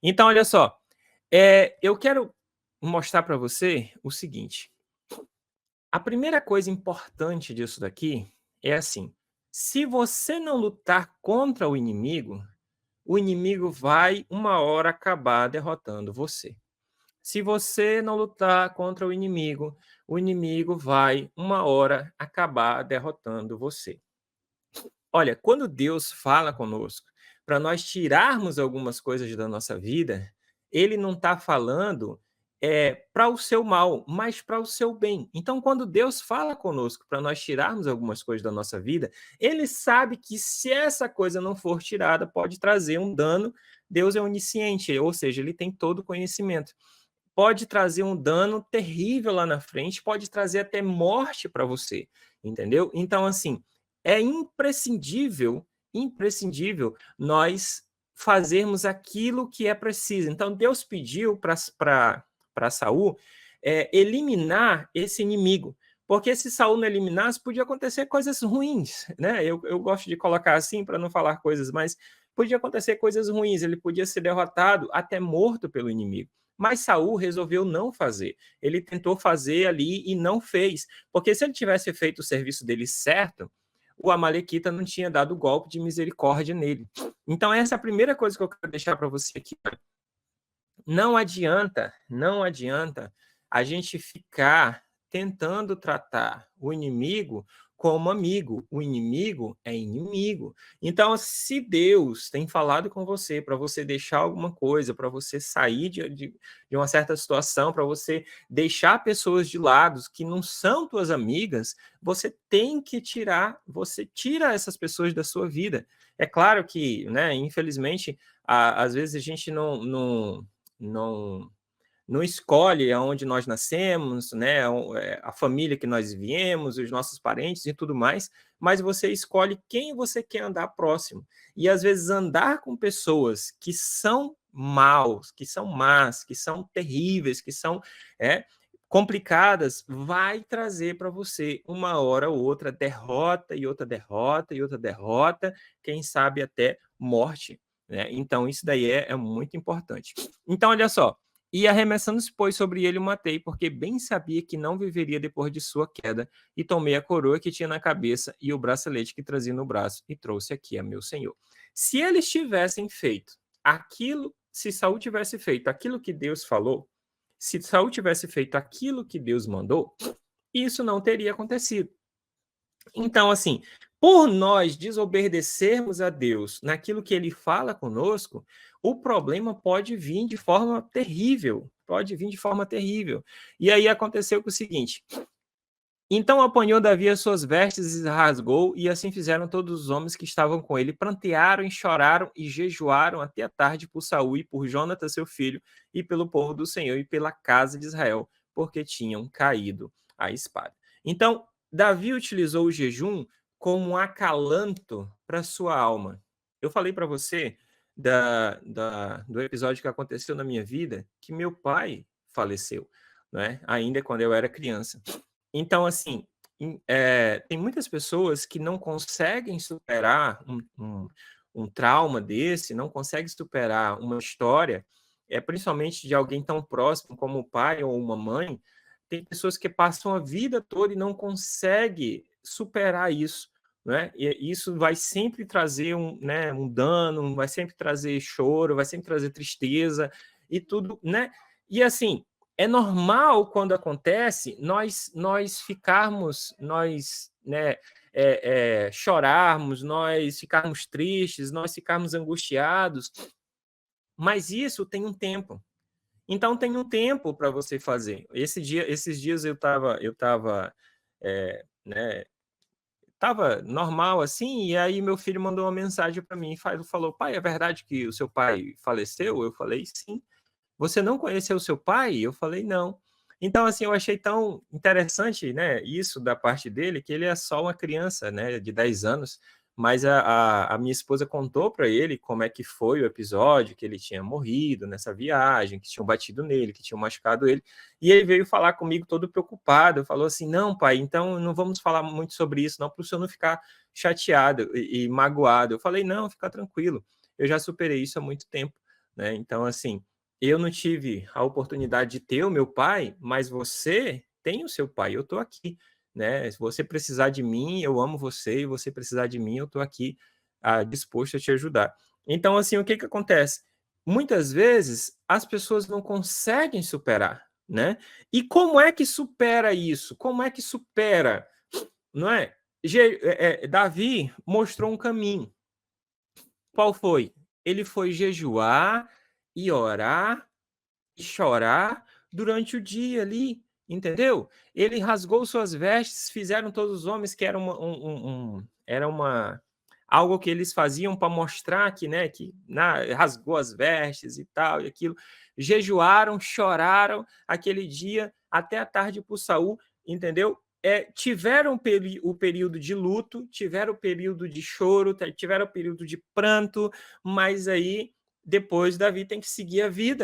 Então, olha só, eu quero mostrar para você o seguinte: a primeira coisa importante disso daqui é assim: se você não lutar contra o inimigo vai uma hora acabar derrotando você. Se você não lutar contra o inimigo vai uma hora acabar derrotando você. Olha, quando Deus fala conosco para nós tirarmos algumas coisas da nossa vida, Ele não está falando para o seu mal, mas para o seu bem. Então, quando Deus fala conosco para nós tirarmos algumas coisas da nossa vida, Ele sabe que se essa coisa não for tirada, pode trazer um dano. Deus é onisciente, ou seja, Ele tem todo o conhecimento. Pode trazer um dano terrível lá na frente, pode trazer até morte para você, entendeu? Então, assim, é imprescindível nós fazermos aquilo que é preciso. Então, Deus pediu para Saul eliminar esse inimigo, porque se Saul não eliminasse, podia acontecer coisas ruins, né? Eu gosto de colocar assim para não falar coisas, mas podia acontecer coisas ruins, ele podia ser derrotado, até morto pelo inimigo. Mas Saul resolveu não fazer. Ele tentou fazer ali e não fez. Porque se ele tivesse feito o serviço dele certo, o Amalequita não tinha dado o golpe de misericórdia nele. Então, essa é a primeira coisa que eu quero deixar para você aqui. Não adianta a gente ficar tentando tratar o inimigo como amigo. O inimigo é inimigo. Então, se Deus tem falado com você para você deixar alguma coisa, para você sair de uma certa situação, para você deixar pessoas de lado que não são tuas amigas, você tem que você tira essas pessoas da sua vida. É claro que, né, infelizmente, às vezes a gente não, não escolhe aonde nós nascemos, né, a família que nós viemos, os nossos parentes e tudo mais, mas você escolhe quem você quer andar próximo. E às vezes andar com pessoas que são maus, que são más, que são terríveis, que são complicadas, vai trazer para você uma hora ou outra derrota e outra derrota e outra derrota, quem sabe até morte. Né? Então, isso daí é muito importante. Então, olha só, e arremessando-se, pois, sobre ele o matei, porque bem sabia que não viveria depois de sua queda, e tomei a coroa que tinha na cabeça e o bracelete que trazia no braço, e trouxe aqui a meu senhor. Se eles tivessem feito aquilo, se Saul tivesse feito aquilo que Deus falou, se Saul tivesse feito aquilo que Deus mandou, isso não teria acontecido. Então, assim, por nós desobedecermos a Deus naquilo que ele fala conosco, o problema pode vir de forma terrível, pode vir de forma terrível. E aí aconteceu o seguinte: então apanhou Davi as suas vestes e rasgou, e assim fizeram todos os homens que estavam com ele, prantearam e choraram e jejuaram até a tarde por Saul e por Jonatas seu filho, e pelo povo do Senhor e pela casa de Israel, porque tinham caído a espada. Então, Davi utilizou o jejum como um acalanto para sua alma. Eu falei para você do episódio que aconteceu na minha vida, que meu pai faleceu, né? Ainda quando eu era criança. Então, assim, tem muitas pessoas que não conseguem superar um trauma desse, não conseguem superar uma história, principalmente de alguém tão próximo como o pai ou uma mãe. Tem pessoas que passam a vida toda e não conseguem superar isso, né? E isso vai sempre trazer né, um dano, vai sempre trazer choro, vai sempre trazer tristeza e tudo, né? E assim, é normal quando acontece nós ficarmos, né, chorarmos, nós ficarmos tristes, nós ficarmos angustiados, mas isso tem um tempo. Então tem um tempo para você fazer. Esses dias eu estava né, tava normal assim, e aí meu filho mandou uma mensagem para mim e falou: pai, é verdade que o seu pai faleceu? Eu falei: sim. Você não conheceu o seu pai? Eu falei: não. Então, assim, eu achei tão interessante, né, isso da parte dele, que ele é só uma criança, né, de 10 anos, mas a minha esposa contou para ele como é que foi o episódio, que ele tinha morrido nessa viagem, que tinham batido nele, que tinham machucado ele, e ele veio falar comigo todo preocupado, falou assim: não, pai, então não vamos falar muito sobre isso, não, para o senhor não ficar chateado e magoado. Eu falei: não, fica tranquilo, eu já superei isso há muito tempo. né? Então, assim, eu não tive a oportunidade de ter o meu pai, mas você tem o seu pai, eu estou aqui, né? Se você precisar de mim, eu amo você, e você precisar de mim, eu estou aqui, disposto a te ajudar. Então, assim, o que que acontece? Muitas vezes as pessoas não conseguem superar, né? E como é que supera isso? Como é que supera, não é? Davi mostrou um caminho. Qual foi? Ele foi jejuar e orar e chorar durante o dia ali, entendeu? Ele rasgou suas vestes, fizeram todos os homens que era era uma algo que eles faziam para mostrar que, né, que rasgou as vestes e tal e aquilo. Jejuaram, choraram aquele dia até a tarde por Saul, entendeu? Tiveram o período de luto, tiveram o período de choro, tiveram o período de pranto, mas aí depois Davi tem que seguir a vida.